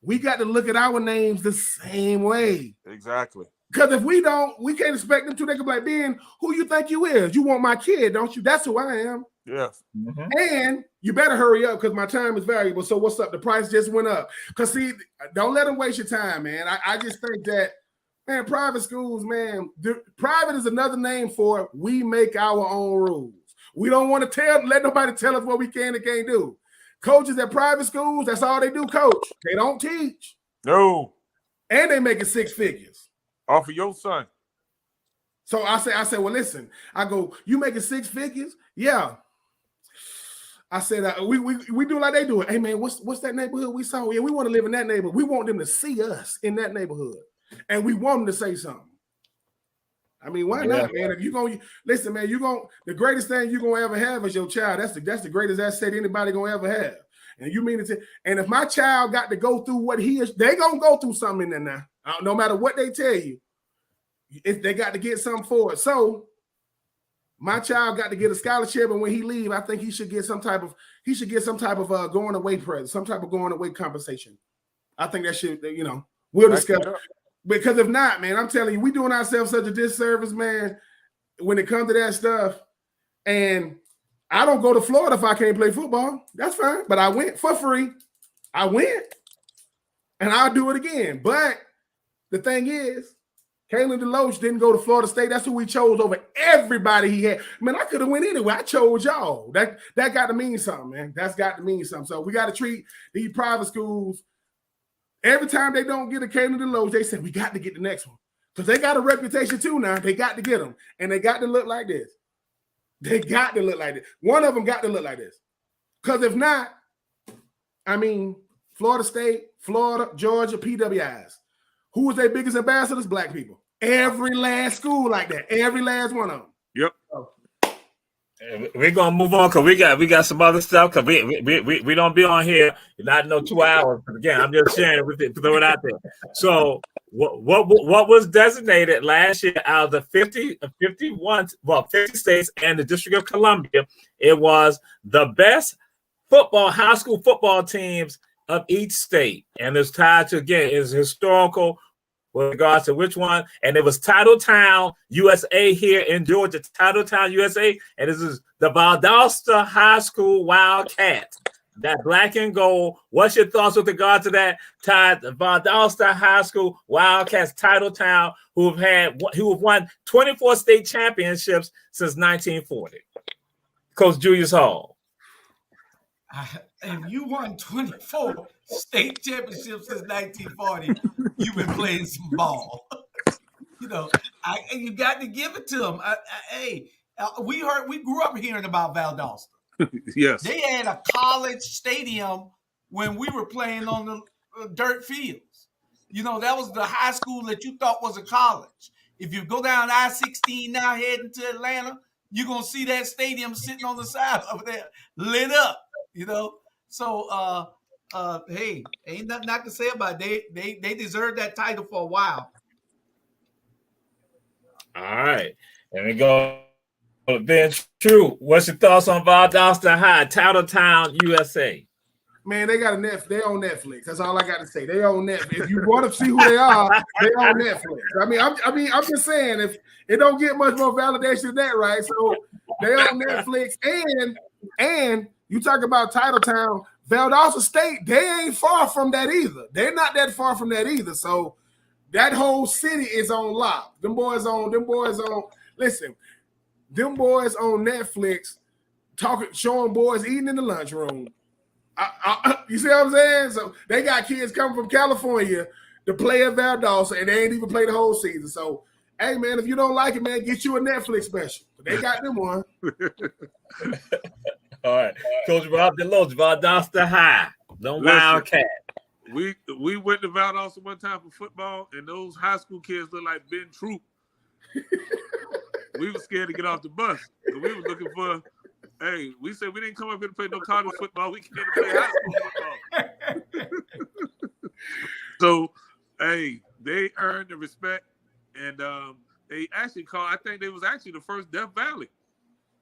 We got to look at our names the same way. Exactly. Because if we don't, we can't expect them to. They can be like, Ben, who you think you is? You want my kid, don't you? That's who I am. Yes. And you better hurry up because my time is valuable. So what's up? The price just went up. Because see, don't let them waste your time, man. I just think that, man, private schools, man, private is another name for we make our own rules. We don't want to let nobody tell us what we can and can't do. Coaches at private schools, that's all they do, coach. They don't teach. No. And they making six figures. Off of your son. So I said, well, listen. I go, you making six figures? Yeah. I said, we do like they do it. Hey, man, what's that neighborhood we saw? Yeah, we want to live in that neighborhood. We want them to see us in that neighborhood. And we want them to say something. I mean, why not, man? If you're going to listen, man, the greatest thing you're going to ever have is your child. That's the greatest asset anybody going to ever have. And you mean it? And if my child got to go through what he is, they going to go through something in there now. No matter what they tell you, if they got to get something for it. So my child got to get a scholarship, and when he leave, I think he should get some type of going away present, some type of going away compensation. I think that should, we'll discuss. Because if not, man, I'm telling you, we doing ourselves such a disservice, man, when it comes to that stuff. And I don't go to Florida if I can't play football. That's fine. But I went for free. I went. And I'll do it again. But the thing is, Kalen DeLoach didn't go to Florida State. That's who we chose over everybody he had. Man, I could have went anywhere. I chose y'all. That got to mean something, man. That's got to mean something. So we got to treat these private schools. Every time they don't get a Kalen DeLoach, they say, we got to get the next one. Because they got a reputation too now. They got to get them. And they got to look like this. They got to look like this. One of them got to look like this. Because if not, I mean, Florida State, Florida, Georgia, PWIs. Who was their biggest ambassadors? Black people. Every last school like that. Every last one of them. Yep. We're gonna move on because we got some other stuff because we don't be on here not no 2 hours. But again, I'm just sharing with it, throw it out there. So what was designated last year out of the 50 states and the District of Columbia, it was the best high school football teams of each state, and it's tied to, again, is historical with regards to which one, and it was Titletown, USA here in Georgia, Titletown, USA, and this is the Valdosta High School Wildcats, that black and gold. What's your thoughts with regard to that? Valdosta High School Wildcats, Titletown, who have won 24 state championships since 1940. Coach Julius Hall. If you won 24 state championships since 1940, you've been playing some ball. You got to give it to them. We grew up hearing about Valdosta. Yes. They had a college stadium when we were playing on the dirt fields. That was the high school that you thought was a college. If you go down I-16 now heading to Atlanta, you're going to see that stadium sitting on the side over there lit up. So hey, ain't nothing I can say about it. They deserve that title for a while. All right, and we go. Ben True, what's your thoughts on Valdosta High, Titletown, USA? Man, they got they on Netflix. That's all I got to say. They on Netflix. If you want to see who they are, they on Netflix. I'm just saying, if it don't get much more validation than that, right? So they on Netflix, and you talk about Titletown, Valdosta State, they ain't far from that either. They're not that far from that either. So that whole city is on lock. Them boys on, listen, them boys on Netflix showing boys eating in the lunchroom. You see what I'm saying? So they got kids coming from California to play at Valdosta, and they ain't even play the whole season. So, hey, man, if you don't like it, man, get you a Netflix special. They got them one. All right. Coach Rob DeLoach, Valdosta High. Don't Wildcat. We went to Valdosta one time for football, and those high school kids look like Ben Troop. We were scared to get off the bus. So we were looking for, hey, we said we didn't come up here to play no college football. We came to play high school football. So, hey, they they earned the respect, and they actually called. I think they was actually the first Death Valley.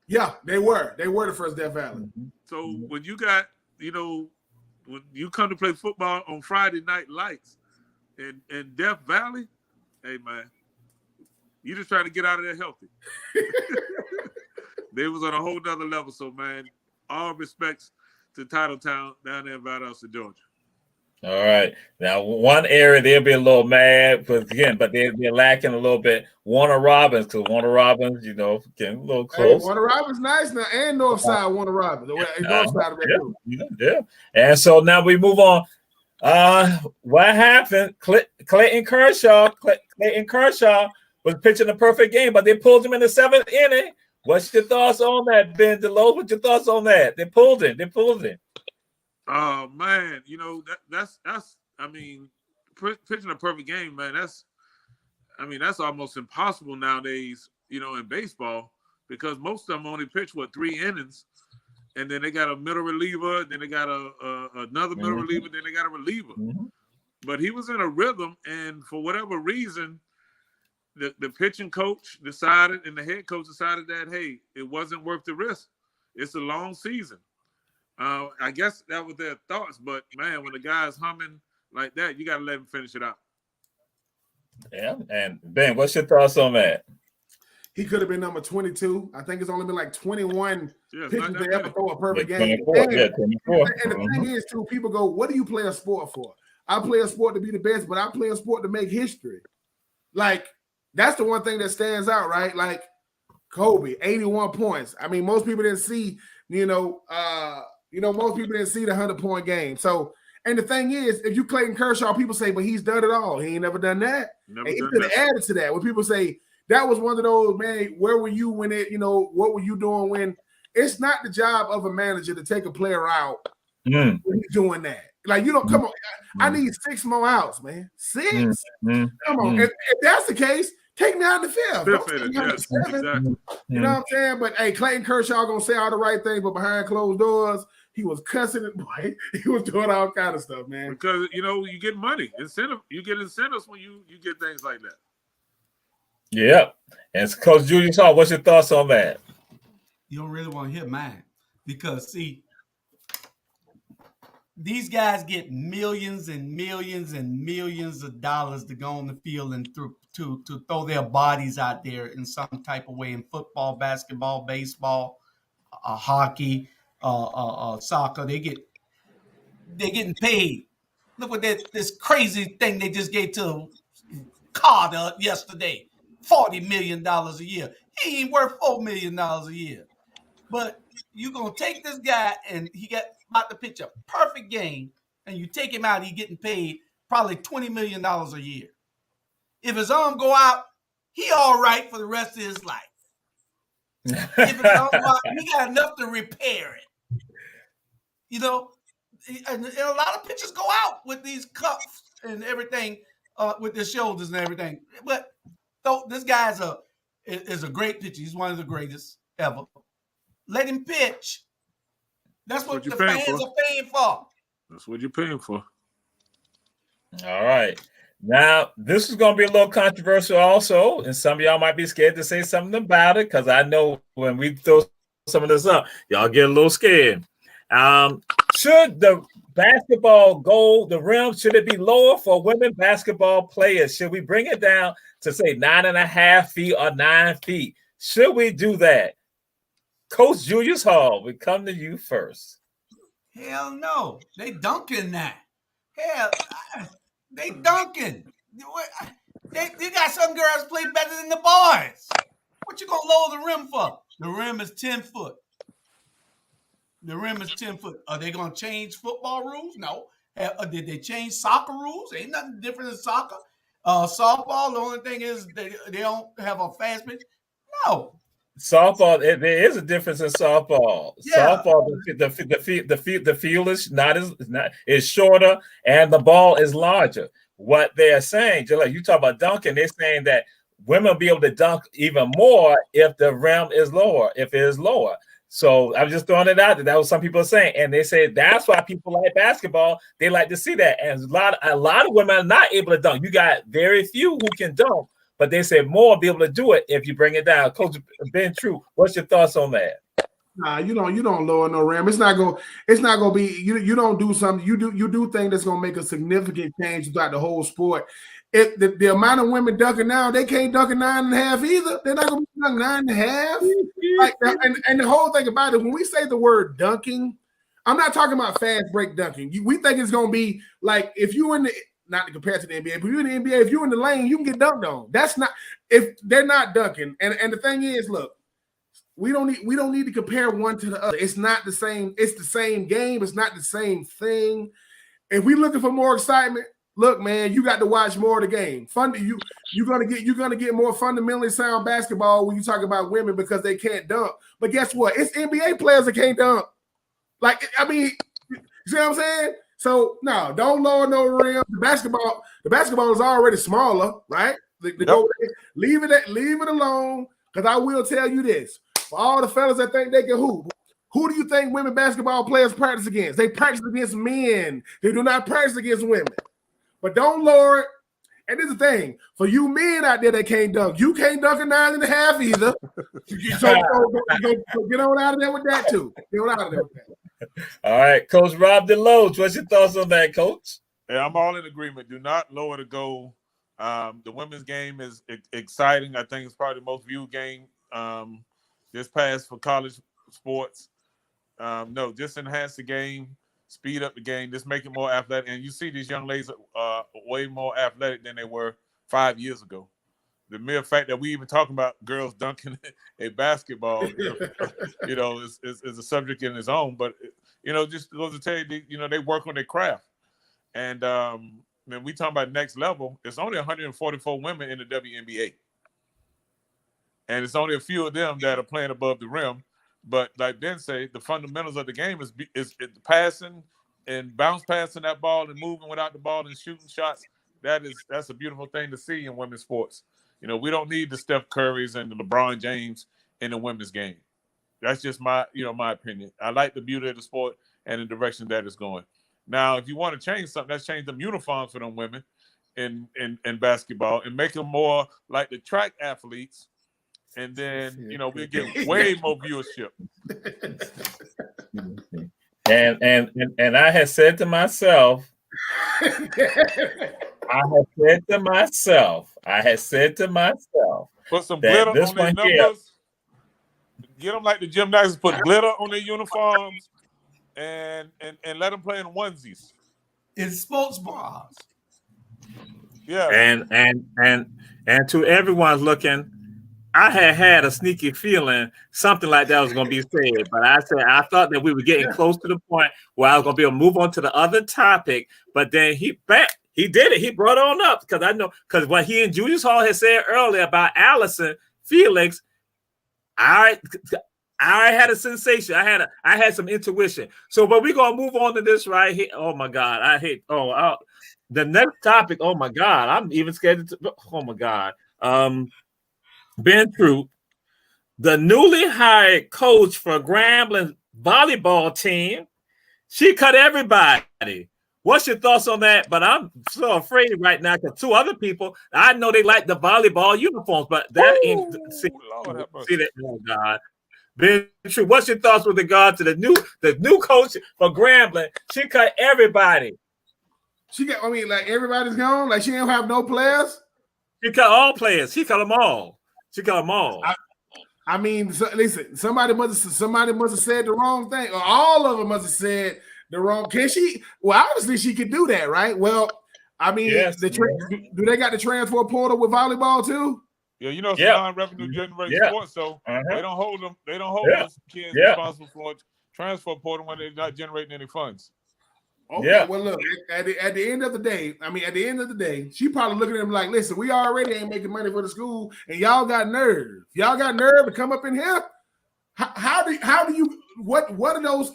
Yeah, they were. They were the first Death Valley. So when you got, when you come to play football on Friday night lights in Death Valley, hey man, you just trying to get out of there healthy. They was on a whole nother level. So man, all respects to Titletown down there in Valdosta, Georgia. All right. Now, one area they'll be a little mad, but they're lacking a little bit. Warner Robins, because Warner Robins, getting a little close. Hey, Warner Robins nice now, and Northside Warner Robins. Northside of that yeah. And so now we move on. What happened? Clayton Kershaw was pitching a perfect game, but they pulled him in the 7th inning. What's your thoughts on that, Ben DeLoach? What's your thoughts on that? They pulled him. Oh man, that's I mean, pitching a perfect game, man. That's almost impossible nowadays, in baseball, because most of them only pitch 3 innings, and then they got a middle reliever, then they got another middle reliever, then they got a reliever. But he was in a rhythm, and for whatever reason, the pitching coach decided, and the head coach decided that hey, it wasn't worth the risk. It's a long season. I guess that was their thoughts, but man, when the guy's humming like that, you got to let him finish it out. Yeah, and Ben, what's your thoughts on that? He could have been number 22. I think it's only been like 21 pitchers to ever throw a perfect game. 24. And the thing is, too, people go, what do you play a sport for? I play a sport to be the best, but I play a sport to make history. Like, that's the one thing that stands out, right? Like, Kobe, 81 points. I mean, most people didn't see, most people didn't see the 100-point game. So, and the thing is, if you Clayton Kershaw, people say, but he's done it all. He ain't never done that. And he could have added to that. When people say, that was one of those, man, where were you when what were you doing when? It's not the job of a manager to take a player out when he's doing that. Like, come on. I need 6 more outs, man. 6? Come on. If that's the case, take me out in the 5th. Don't take me out in the 7th. Exactly. You know what I'm saying? But hey, Clayton Kershaw gonna say all the right things, but behind closed doors, he was cussing it, boy. He was doing all kind of stuff, man. Because you get money, incentive. You get incentives when you get things like that. Yeah. And Coach Julius Hall, what's your thoughts on that? You don't really want to hear mine, because see, these guys get millions and millions and millions of dollars to go on the field and to throw their bodies out there in some type of way, in football, basketball, baseball, hockey, soccer. They're getting paid. Look what this crazy thing they just gave to Carter yesterday. $40 million a year. He ain't worth $4 million a year. But you're going to take this guy, and he got about to pitch a perfect game, and you take him out, he's getting paid probably $20 million a year. If his arm go out, he all right for the rest of his life. If his arm go out, he got enough to repair it. And a lot of pitchers go out with these cuffs and everything, with their shoulders and everything. But this guy is a great pitcher. He's one of the greatest ever. Let him pitch. That's what the fans are paying for. That's what you're paying for. All right. Now, this is going to be a little controversial also, and some of y'all might be scared to say something about it, because I know when we throw some of this up, y'all get a little scared. Should the basketball goal, the rim, should it be lower for women basketball players? Should we bring it down to say 9.5 feet or 9 feet? Should we do that? Coach Julius Hall, we come to you first. Hell no. They dunking that. Hell, they dunking. They got some girls play better than the boys. What you gonna lower the rim for? The rim is 10 foot. The rim is 10 foot. Are they gonna change football rules? No. Did they change soccer rules? Ain't nothing different than soccer. Softball, the only thing is they don't have a fast pitch. No. Softball, there is a difference in softball. Yeah. Softball, the field is shorter and the ball is larger. What they are saying, just like you talk about dunking, they're saying that women will be able to dunk even more if the rim is lower. If it is lower, So I'm just throwing it out there. That was some people saying, and they say that's why people like basketball. They like to see that, and a lot of women are not able to dunk. You got very few who can dunk, but they say more will be able to do it if you bring it down. Coach Ben True, what's your thoughts on that? Nah, you don't lower no rim. It's not gonna be you don't do something. You do things that's gonna make a significant change throughout the whole sport. If the amount of women dunking now, they can't dunk a 9.5 either. They're not gonna be dunking 9.5. Like, and the whole thing about it, when we say the word dunking, I'm not talking about fast break dunking. We think it's gonna be like if you in the not to compare to the NBA, but you're in the NBA, if you're in the lane, you can get dunked on. That's not if they're not dunking. And the thing is, look, we don't need to compare one to the other. It's not the same. It's the same game. It's not the same thing. If we looking for more excitement, look, man, you got to watch more of the game. You're gonna get more fundamentally sound basketball when you talk about women because they can't dunk. But guess what? It's NBA players that can't dunk. Like, I mean, you see what I'm saying? So no, don't lower no rim. The basketball is already smaller, right? Leave it alone. Because I will tell you this: for all the fellas that think they can hoop, who do you think women basketball players practice against? They practice against men. They do not practice against women. But don't lower it. And this is the thing: for you men out there that can't dunk, you can't dunk a 9.5 either. So get on out of there with that too. Get on out of there with that. All right, Coach Rob DeLoach, what's your thoughts on that, Coach? Yeah, I'm all in agreement. Do not lower the goal. The women's game is exciting. I think it's probably the most viewed game this past for college sports. No, just enhance the game, speed up the game, just make it more athletic. And you see these young ladies are way more athletic than they were 5 years ago. The mere fact that we even talking about girls dunking at basketball, is a subject in its own. But just goes to tell you, they work on their craft. And when we talk about next level, it's only 144 women in the WNBA, and it's only a few of them that are playing above the rim. But like Ben say, the fundamentals of the game is passing and bounce passing that ball and moving without the ball and shooting shots. That's a beautiful thing to see in women's sports. We don't need the Steph Currys and the LeBron James in the women's game. That's just my opinion. I like the beauty of the sport and the direction that it's going. Now, if you want to change something, let's change them uniforms for them women in basketball and make them more like the track athletes. And then, we'll get way more viewership. And I had said to myself, put some glitter on their numbers. Get them like the gymnastics, put glitter on their uniforms, and let them play in onesies. It's sports bras. Yeah. And to everyone's looking, I had a sneaky feeling something like that was going to be said, but I thought that we were getting close to the point where I was going to be able to move on to the other topic. But then he did it. He brought it on up because what he and Julius Hall had said earlier about Allison Felix, I had a sensation. I had some intuition. So, but we're gonna move on to this right here. Oh my God, the next topic. Oh my God, I'm even scared. Oh my God. Ben Troop, the newly hired coach for Grambling volleyball team, she cut everybody. What's your thoughts on that? But I'm so afraid right now because two other people, I know they like the volleyball uniforms, but that ain't see that. Oh God. Ben Troop, what's your thoughts with regard to the new coach for Grambling? She cut everybody. Like everybody's gone. Like she don't have no players. She cut all players. She cut them all. Listen. Somebody must have said the wrong thing, or all of them must have said the wrong. Can she? Well, obviously she could do that, right? Well, yes, do they got the transfer portal with volleyball too? Yeah, it's non-revenue generating sports, so they don't hold them. They don't hold those kids responsible for transfer portal when they're not generating any funds. Okay, yeah. Well, look, at the end of the day, she probably looking at them like, listen, we already ain't making money for the school, and y'all got nerve. Y'all got nerve to come up in here. How do you what do those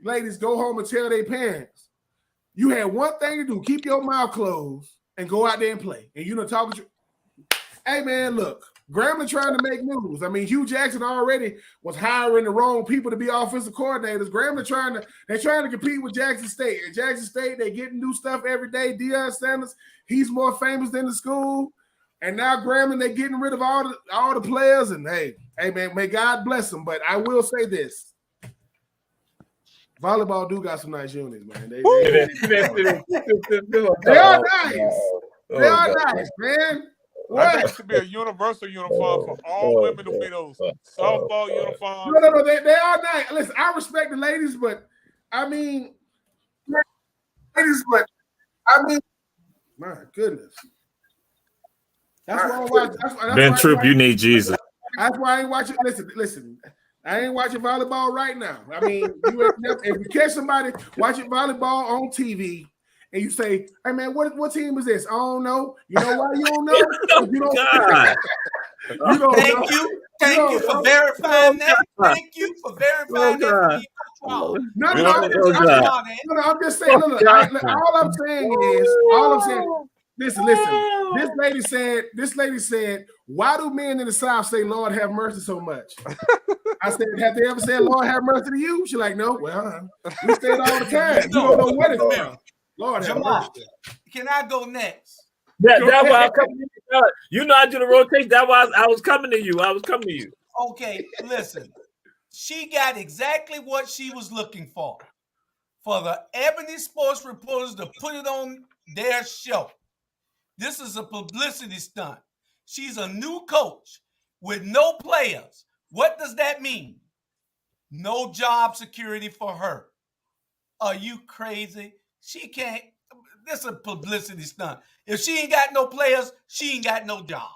ladies go home and tell their parents? You had one thing to do: keep your mouth closed and go out there and play. And talking to, hey man, look, Grambling trying to make news. I mean, Hugh Jackson already was hiring the wrong people to be offensive coordinators. Grambling they're trying to compete with Jackson State. At Jackson State, they getting new stuff every day. Deion Sanders, he's more famous than the school. And now Grambling, they're getting rid of all the players. And hey man, may God bless them. But I will say this. Volleyball do got some nice units, man. They are nice. They are nice, man. What? I think it should be a universal uniform for all women to be those softball uniforms. No, they are nice. Listen, I respect the ladies, but I mean, my goodness. That's why I watch. Ben Troop, you need Jesus. That's why I ain't watching. Listen. I ain't watching volleyball right now. I mean, if you catch somebody watching volleyball on TV and you say, "Hey man, what team is this?" I don't know. You know why you don't know? You don't. You don't Thank you for verifying that. Thank you for verifying that. No, I'm just saying. All I'm saying. Listen. This lady said, why do men in the South say Lord have mercy so much? I said, have they ever said Lord have mercy to you? She's like, no. Well, we say it all the time. You don't know what it's from. Lord have mercy. Can I go next? That's why I'm coming to you. You know I do the rotation. That's why I was coming to you. Okay, listen. She got exactly what she was looking for the Ebony Sports Reporters to put it on their show. This is a publicity stunt. She's a new coach with no players. What does that mean? No job security for her. Are you crazy? She can't. This is a publicity stunt. If she ain't got no players, she ain't got no job.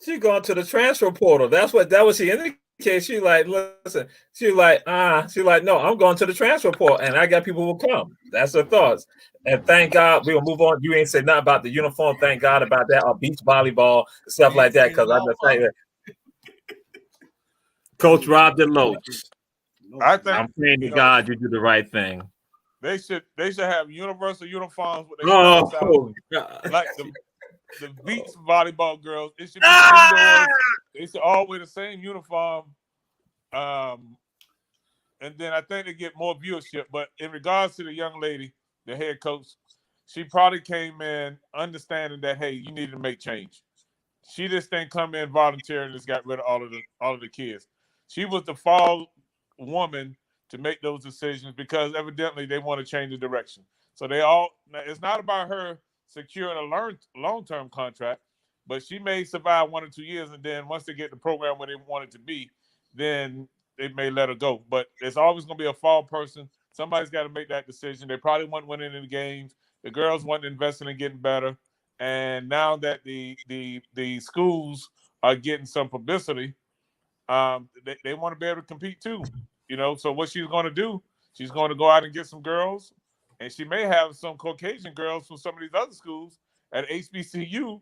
She going to the transfer portal. That was she indicated. She like, listen, she like, no, I'm going to the transfer portal, and I got people who will come. That's her thoughts. And thank God we'll move on. You ain't said nothing about the uniform. Thank God about that, or beach volleyball, stuff like that. Because I'm just saying, Coach Rob DeLoach. I'm praying to God you do the right thing. They should have universal uniforms with God. Like the beach volleyball girls. It should be indoors. They should all wear the same uniform. And then I think they get more viewership. But in regards to the young lady, the head coach, she probably came in understanding that, hey, you need to make change. She just didn't come in volunteering and just got rid of all of the kids. She was the fall woman to make those decisions because evidently they want to change the direction. So it's not about her securing a long-term contract, but she may survive 1 or 2 years, and then once they get the program where they want it to be, then they may let her go. But it's always going to be a fall person. Somebody's got to make that decision. They probably weren't winning any games. The girls weren't investing in getting better. And now that the schools are getting some publicity, they want to be able to compete too. So what she's going to do, she's going to go out and get some girls, and she may have some Caucasian girls from some of these other schools at HBCU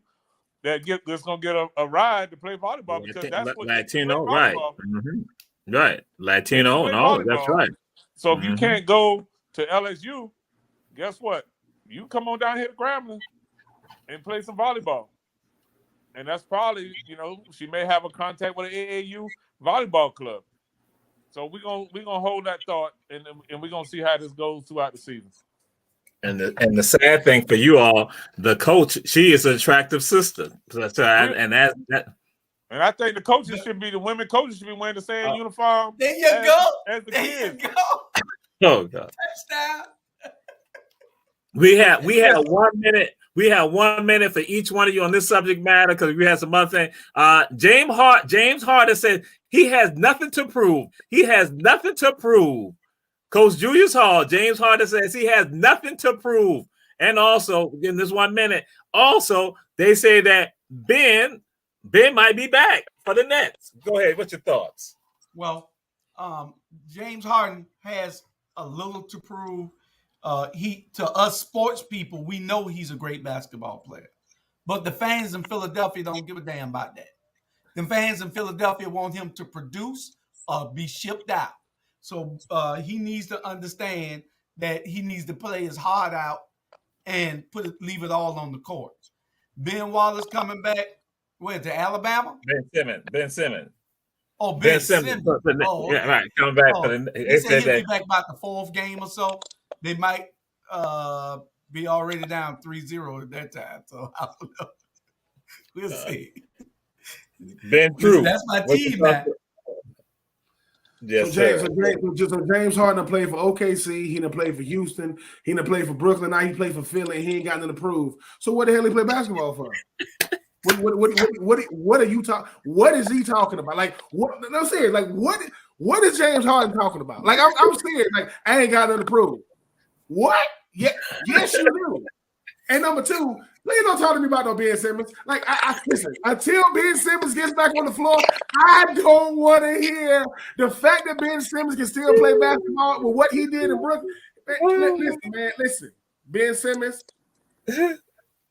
that's going to get a ride to play volleyball because that's what Latino, right? Mm-hmm. Right, Latino and all. That's right. So if you can't go to LSU, guess what? You come on down here to Grambling and play some volleyball, and that's probably she may have a contact with an AAU volleyball club. So we're gonna hold that thought, and we're gonna see how this goes throughout the season. And the sad thing for you all, the coach, she is an attractive sister. And I think the coaches should be the women coaches should be wearing the same uniform. There you go. As the kids. You go. Oh God. Touchdown. We had 1 minute. We have 1 minute for each one of you on this subject matter because we had some other thing. James Harden said he has nothing to prove. He has nothing to prove. Coach Julius Hall, James Harden says he has nothing to prove. And also, in this 1 minute, also they say that Ben might be back for the Nets. Go ahead. What's your thoughts? Well, James Harden has a little to prove. To us sports people, we know he's a great basketball player. But the fans in Philadelphia don't give a damn about that. The fans in Philadelphia want him to produce or be shipped out. So he needs to understand that he needs to play his heart out and leave it all on the court. Ben Wallace coming back, Where to Alabama? Ben Simmons. Oh, Ben Simmons. Okay. Yeah, right. Coming back for the. They said he'll be back about the 4th game or so. They might be already down 3-0 at that time. So I don't know. We'll see. Ben True. That's my team, man. Yes, so James Harden played for OKC. He done played for Houston. He done played for Brooklyn. Now he played for Philly. And he ain't got nothing to prove. So what the hell he play basketball for? What are you talking? What is he talking about? Like what? I'm saying, like what is James Harden talking about? Like I'm serious. Like I ain't got nothing to prove. What? Yeah, yes you do. And number 2, please don't talk to me about no Ben Simmons. Like I listen, until Ben Simmons gets back on the floor, I don't want to hear the fact that Ben Simmons can still play basketball with what he did in Brooklyn. Listen, Ben Simmons.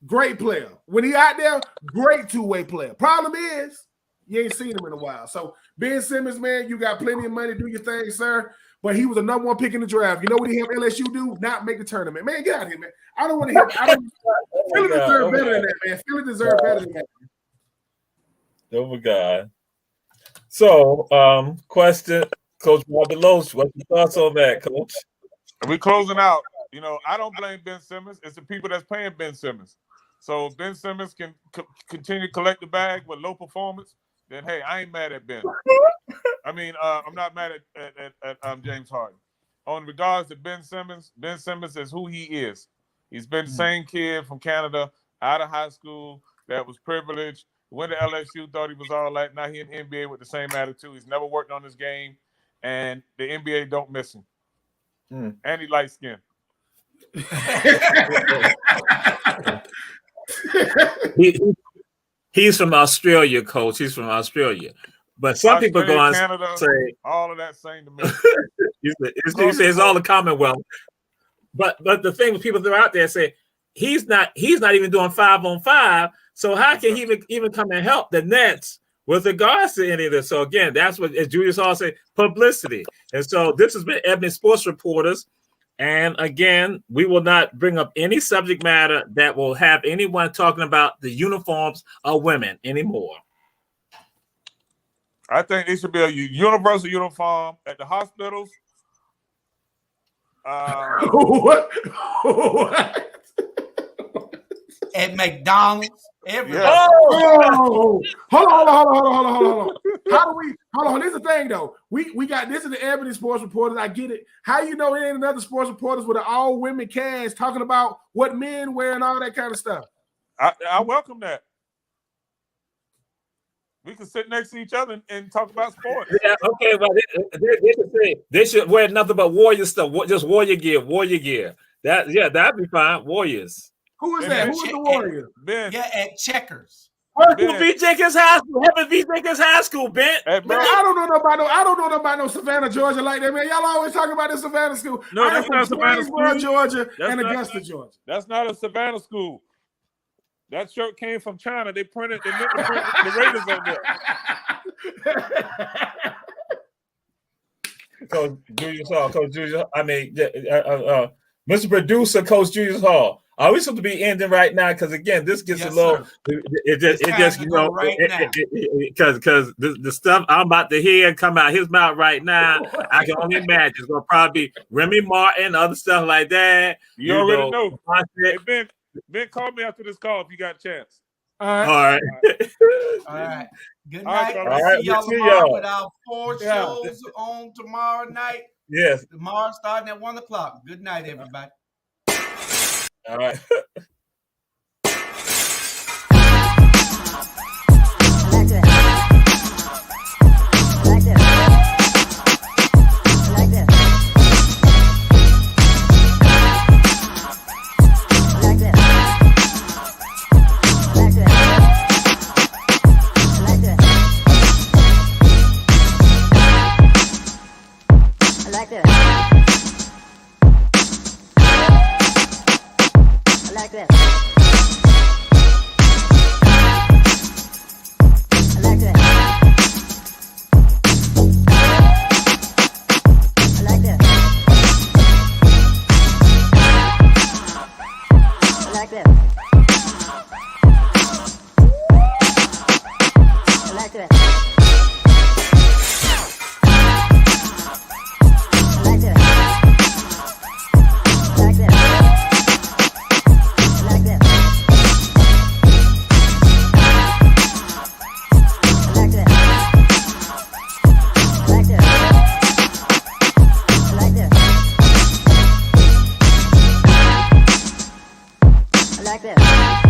Great player. When he out there, great two-way player. Problem is, you ain't seen him in a while. So, Ben Simmons, man, you got plenty of money. Do your thing, sir. But he was the number 1 pick in the draft. You know what he helped LSU do? Not make the tournament. Man, get out of here, man. I don't want to hear Philly deserve better than that, man. Philly deserve better than that. Oh, my God. So, question, Coach Bobby Loach, what's your thoughts on that, Coach? We're closing out. You know, I don't blame Ben Simmons. It's the people that's paying Ben Simmons. So if Ben Simmons can continue to collect the bag with low performance, then hey, I ain't mad at Ben. I mean, I'm not mad at James Harden. On regards to Ben Simmons is who he is. He's been the same kid from Canada, out of high school, that was privileged, went to LSU, thought he was all that. Now he in the NBA with the same attitude. He's never worked on his game, and the NBA don't miss him. And he light skinned. He's from Australia, Coach. He's from Australia. But some people go on Canada, say all of that same to me. it's all the Commonwealth. But the thing with people that are out there say he's not even doing 5-on-5. So how can he even come and help the Nets with regards to any of this? So again, that's what, as Julius Hall said, publicity. And so this has been Ebony Sports Reporters. And again, we will not bring up any subject matter that will have anyone talking about the uniforms of women anymore. I think it should be a universal uniform at the hospitals. What? At McDonald's. Everywhere. Yeah. Oh, hold on. Hold on. Here's the thing, though. We got this in the Ebony Sports Reporters. I get it. How you know it ain't another Sports Reporters with an all-women cast talking about what men wear and all that kind of stuff? I welcome that. We can sit next to each other and talk about sports. Yeah, okay, but they should wear nothing but Warrior stuff. Just Warrior gear. That'd be fine. Warriors. Who is that? Who is the Warrior? Ben. Yeah, at Checkers. V. Jenkins High School. Heaven V. Jenkins High School, Ben. Hey, man, I don't know about no Savannah, Georgia like that, man. Y'all always talk about the Savannah school. No, that's not Savannah school, Georgia, and Augusta, Georgia. That's not a Savannah school. That shirt came from China. They meant to print the Raiders on there. Coach Julius Hall. Mr. Producer, Coach Julius Hall. Are we supposed to be ending right now? Because again, this gets a little. Because the stuff I'm about to hear come out his mouth right now, I can only imagine. It's gonna probably be Remy Martin, other stuff like that. You already know. Hey, Ben, call me after this call if you got a chance. All right. Good night. All right. See y'all tomorrow with our 4 shows on tomorrow night. Yes. Tomorrow starting at 1:00. Good night, everybody. All right. like this.